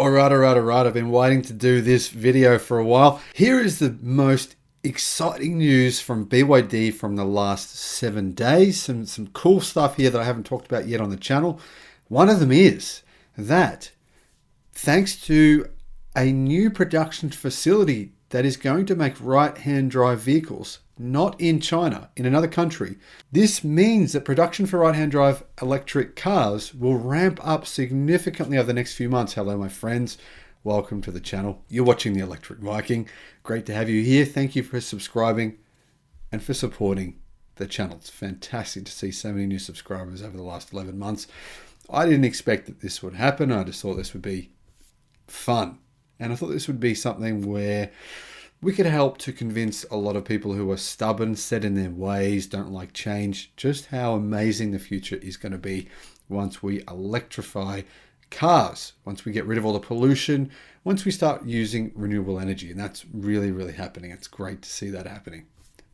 Alright. I've been waiting to do this video for a while. Here is the most exciting news from BYD from the last 7 days. Some cool stuff here that I haven't talked about yet on the channel. One of them is that thanks to a new production facility that is going to make right-hand drive vehicles, not in China, in another country. This means that production for right-hand drive electric cars will ramp up significantly over the next few months. Hello, my friends. Welcome to the channel. You're watching the Electric Viking. Great to have you here. Thank you for subscribing and for supporting the channel. It's fantastic to see so many new subscribers over the last 11 months. I didn't expect that this would happen. I just thought this would be fun. And I thought this would be something where we could help to convince a lot of people who are stubborn, set in their ways, don't like change, just how amazing the future is going to be once we electrify cars, once we get rid of all the pollution, once we start using renewable energy. And that's really happening. It's great to see that happening.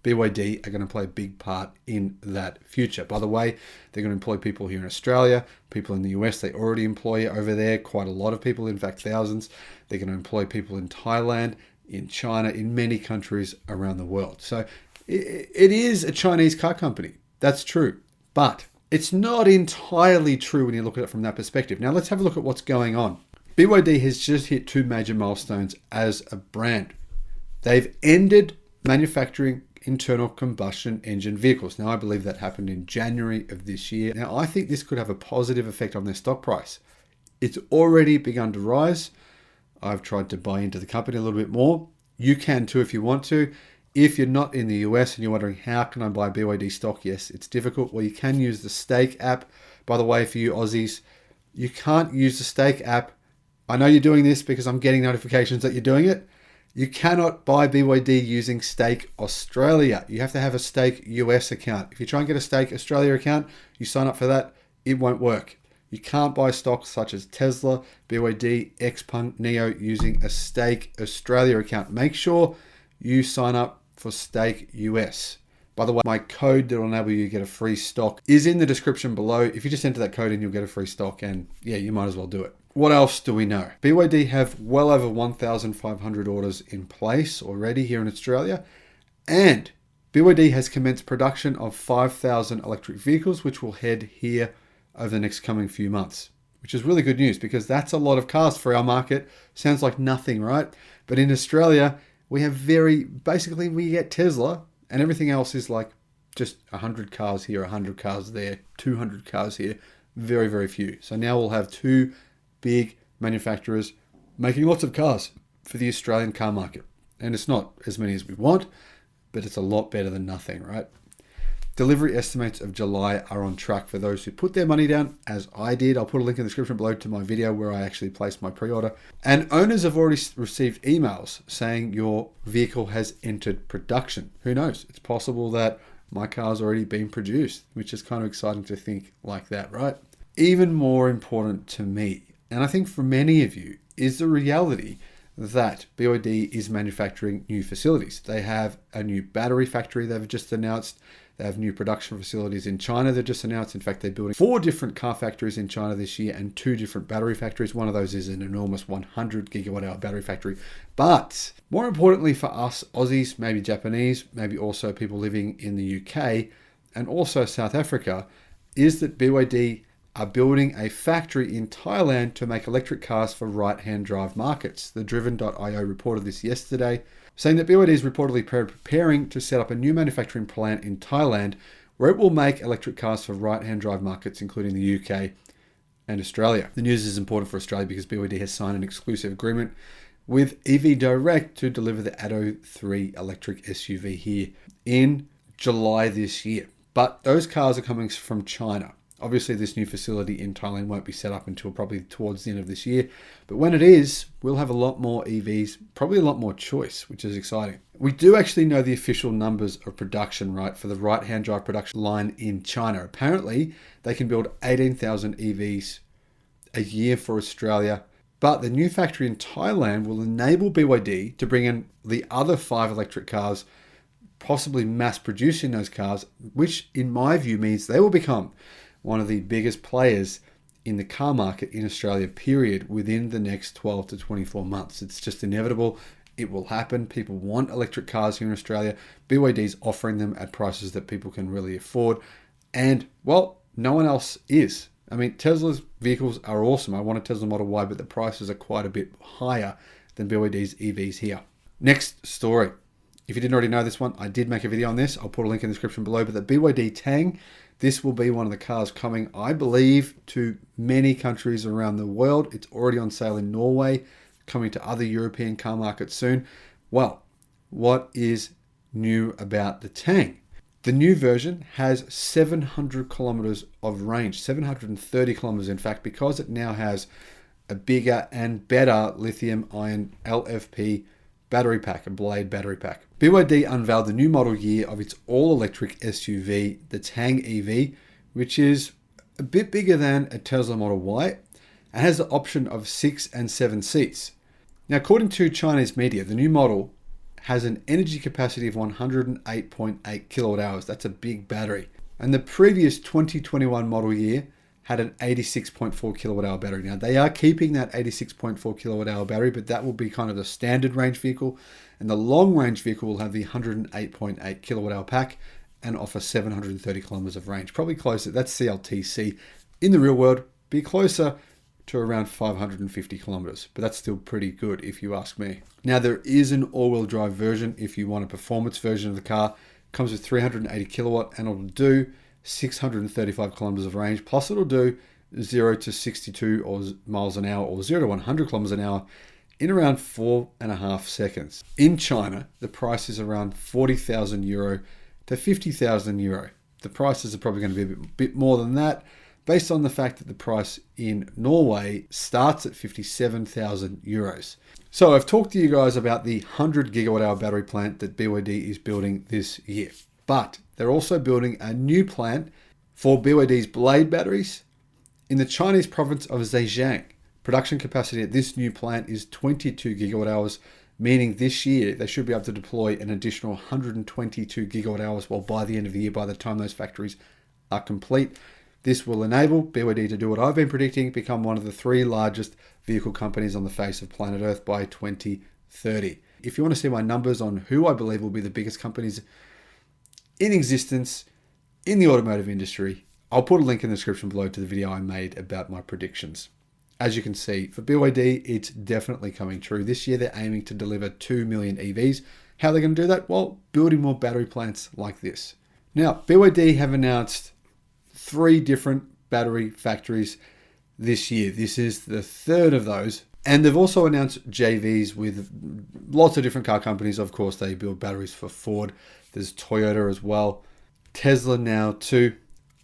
BYD are going to play a big part in that future. By the way, they're going to employ people here in Australia, people in the US. They already employ over there quite a lot of people, in fact, thousands. They're going to employ people in Thailand, in China, in many countries around the world. So it is a Chinese car company. That's true. But it's not entirely true when you look at it from that perspective. Now let's have a look at what's going on. BYD has just hit two major milestones as a brand. They've ended manufacturing internal combustion engine vehicles. Now, I believe that happened in January of this year. Now, I think this could have a positive effect on their stock price. It's already begun to rise. I've tried to buy into the company a little bit more. You can too if you want to. If you're not in the US and you're wondering how can I buy BYD stock, yes, it's difficult. Well, you can use the Stake app. By the way, for you Aussies, you can't use the Stake app. I know you're doing this because I'm getting notifications that you're doing it. You cannot buy BYD using Stake Australia. You have to have a Stake US account. If you try and get a Stake Australia account, you sign up for that, it won't work. You can't buy stocks such as Tesla, BYD, Xpeng, Neo using a Stake Australia account. Make sure you sign up for Stake US. By the way, my code that will enable you to get a free stock is in the description below. If you just enter that code in, you'll get a free stock, and yeah, you might as well do it. What else do we know? BYD have well over 1,500 orders in place already here in Australia, and BYD has commenced production of 5,000 electric vehicles, which will head here over the next coming few months, which is really good news because that's a lot of cars for our market. Sounds like nothing, right? But in Australia, we have basically we get Tesla and everything else is like just 100 cars here, 100 cars there, 200 cars here, very few. So now we'll have two big manufacturers making lots of cars for the Australian car market. And it's not as many as we want, but it's a lot better than nothing, right? Delivery estimates of July are on track for those who put their money down, as I did. I'll put a link in the description below to my video where I actually placed my pre-order. And owners have already received emails saying your vehicle has entered production. Who knows? It's possible that my car's already been produced, which is kind of exciting to think like that, right? Even more important to me, and I think for many of you, is the reality that BYD is manufacturing new facilities. They have a new battery factory they've just announced. They have new production facilities in China they've just announced. In fact, they're building 4 different car factories in China this year and 2 different battery factories. One of those is an enormous 100 gigawatt hour battery factory. But more importantly for us Aussies, maybe Japanese, maybe also people living in the UK and also South Africa, is that BYD are building a factory in Thailand to make electric cars for right-hand drive markets. The Driven.io reported this yesterday, saying that BYD is reportedly preparing to set up a new manufacturing plant in Thailand where it will make electric cars for right-hand drive markets, including the UK and Australia. The news is important for Australia because BYD has signed an exclusive agreement with EV Direct to deliver the Atto 3 electric SUV here in July this year. But those cars are coming from China. Obviously, this new facility in Thailand won't be set up until probably towards the end of this year. But when it is, we'll have a lot more EVs, probably a lot more choice, which is exciting. We do actually know the official numbers of production, right, for the right-hand drive production line in China. Apparently, they can build 18,000 EVs a year for Australia. But the new factory in Thailand will enable BYD to bring in the other 5 electric cars, possibly mass producing those cars, which in my view means they will become one of the biggest players in the car market in Australia, period, within the next 12 to 24 months. It's just inevitable. It will happen. People want electric cars here in Australia. BYD's offering them at prices that people can really afford. And, well, no one else is. I mean, Tesla's vehicles are awesome. I want a Tesla Model Y, but the prices are quite a bit higher than BYD's EVs here. Next story. If you didn't already know this one, I did make a video on this. I'll put a link in the description below. But the BYD Tang, this will be one of the cars coming, I believe, to many countries around the world. It's already on sale in Norway, coming to other European car markets soon. Well, what is new about the Tang? The new version has 700 kilometers of range, 730 kilometers in fact, because it now has a bigger and better lithium-ion LFP battery pack, a Blade battery pack. BYD unveiled the new model year of its all-electric SUV, the Tang EV, which is a bit bigger than a Tesla Model Y and has the option of 6 and 7 seats. Now, according to Chinese media, the new model has an energy capacity of 108.8 kilowatt hours. That's a big battery. And the previous 2021 model year had an 86.4 kilowatt hour battery. Now, they are keeping that 86.4 kilowatt hour battery, but that will be kind of the standard range vehicle. And the long range vehicle will have the 108.8 kilowatt hour pack and offer 730 kilometers of range. Probably closer, that's CLTC. In the real world, be closer to around 550 kilometers, but that's still pretty good if you ask me. Now, there is an all-wheel drive version if you want a performance version of the car. It comes with 380 kilowatt and it'll do 635 kilometers of range, plus it'll do 0 to 62 miles an hour or 0 to 100 kilometers an hour in around 4.5 seconds. In China, the price is around 40,000 euro to 50,000 euro. The prices are probably going to be a bit more than that, based on the fact that the price in Norway starts at 57,000 euros. So I've talked to you guys about the 100 gigawatt hour battery plant that BYD is building this year. But they're also building a new plant for BYD's Blade batteries in the Chinese province of Zhejiang. Production capacity at this new plant is 22 gigawatt hours, meaning this year they should be able to deploy an additional 122 gigawatt hours, well, by the end of the year, by the time those factories are complete. This will enable BYD to do what I've been predicting, become one of the 3 largest vehicle companies on the face of planet Earth by 2030. If you want to see my numbers on who I believe will be the biggest companies in existence in the automotive industry, I'll put a link in the description below to the video I made about my predictions. As you can see, for BYD, it's definitely coming true. This year, they're aiming to deliver 2 million EVs. How are they going to do that? Well, building more battery plants like this. Now, BYD have announced 3 different battery factories this year. This is the 3rd of those. And they've also announced JVs with lots of different car companies. Of course, they build batteries for Ford. There's Toyota as well. Tesla now too.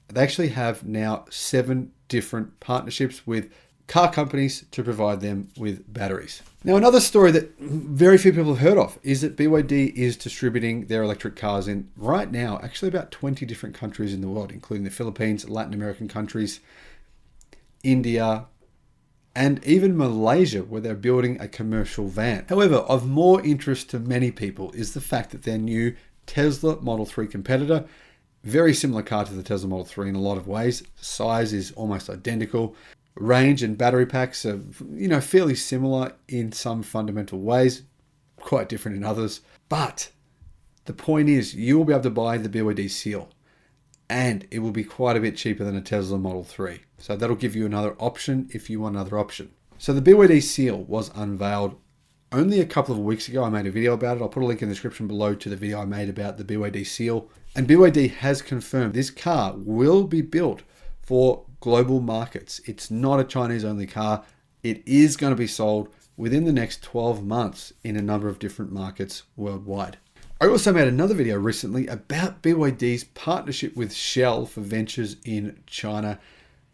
They actually have now 7 different partnerships with car companies to provide them with batteries. Now, another story that very few people have heard of is that BYD is distributing their electric cars in, right now, actually about 20 different countries in the world, including the Philippines, Latin American countries, India, and even Malaysia, where they're building a commercial van. However, of more interest to many people is the fact that their new Tesla Model 3 competitor, very similar car to the Tesla Model 3 in a lot of ways, size is almost identical. Range and battery packs are, fairly similar in some fundamental ways, quite different in others. But the point is, you will be able to buy the BYD Seal, and it will be quite a bit cheaper than a Tesla Model 3. So that'll give you another option if you want another option. So the BYD Seal was unveiled only a couple of weeks ago. I made a video about it. I'll put a link in the description below to the video I made about the BYD Seal. And BYD has confirmed this car will be built for global markets. It's not a Chinese only car. It is going to be sold within the next 12 months in a number of different markets worldwide. I also made another video recently about BYD's partnership with Shell for ventures in China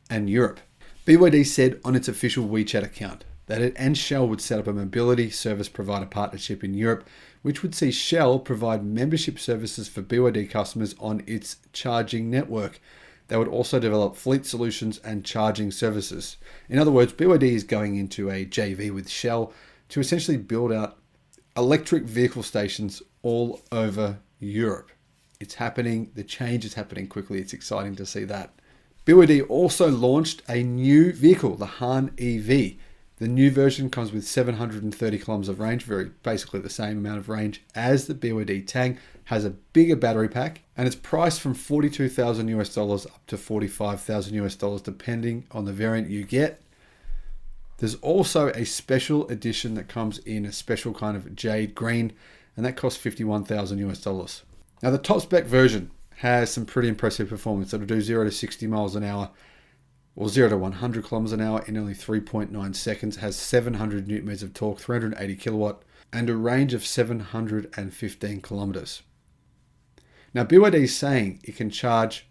and Europe. BYD said on its official WeChat account that it and Shell would set up a mobility service provider partnership in Europe, which would see Shell provide membership services for BYD customers on its charging network. They would also develop fleet solutions and charging services. In other words, BYD is going into a JV with Shell to essentially build out electric vehicle stations all over Europe. It's happening. The change is happening quickly. It's exciting to see that. BYD also launched a new vehicle, the Han EV. The new version comes with 730 kilometers of range, basically the same amount of range as the BYD Tang, has a bigger battery pack, and it's priced from $42,000 up to $45,000 depending on the variant you get. There's also a special edition that comes in a special kind of jade green, and that costs $51,000. Now the top spec version has some pretty impressive performance. It'll do 0 to 60 miles an hour, or 0 to 100 kilometers an hour in only 3.9 seconds, has 700 newton meters of torque, 380 kilowatt, and a range of 715 kilometers. Now BYD is saying it can charge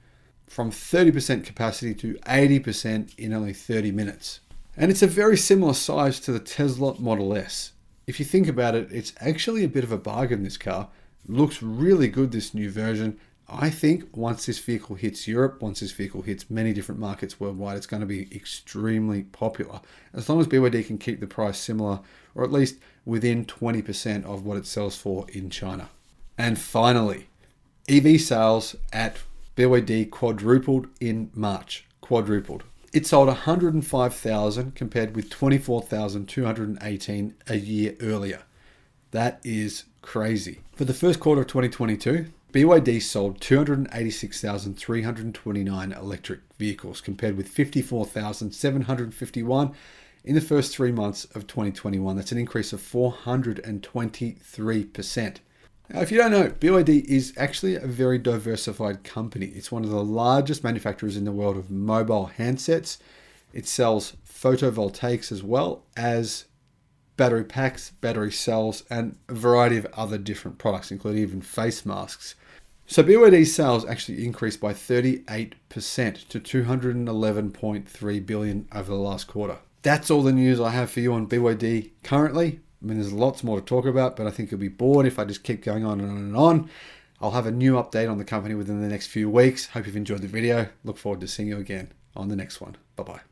from 30% capacity to 80% in only 30 minutes. And it's a very similar size to the Tesla Model S. If you think about it, it's actually a bit of a bargain, this car. Looks really good, this new version. I think once this vehicle hits Europe, once this vehicle hits many different markets worldwide, it's going to be extremely popular. As long as BYD can keep the price similar, or at least within 20% of what it sells for in China. And finally, EV sales at BYD quadrupled in March. Quadrupled. It sold 105,000 compared with 24,218 a year earlier. That is crazy. For the first quarter of 2022, BYD sold 286,329 electric vehicles compared with 54,751 in the first 3 months of 2021. That's an increase of 423%. Now, if you don't know, BYD is actually a very diversified company. It's one of the largest manufacturers in the world of mobile handsets. It sells photovoltaics as well as battery packs, battery cells, and a variety of other different products, including even face masks. So BYD's sales actually increased by 38% to 211.3 billion over the last quarter. That's all the news I have for you on BYD currently. I mean, there's lots more to talk about, but I think you'll be bored if I just keep going on and on and on. I'll have a new update on the company within the next few weeks. Hope you've enjoyed the video. Look forward to seeing you again on the next one. Bye-bye.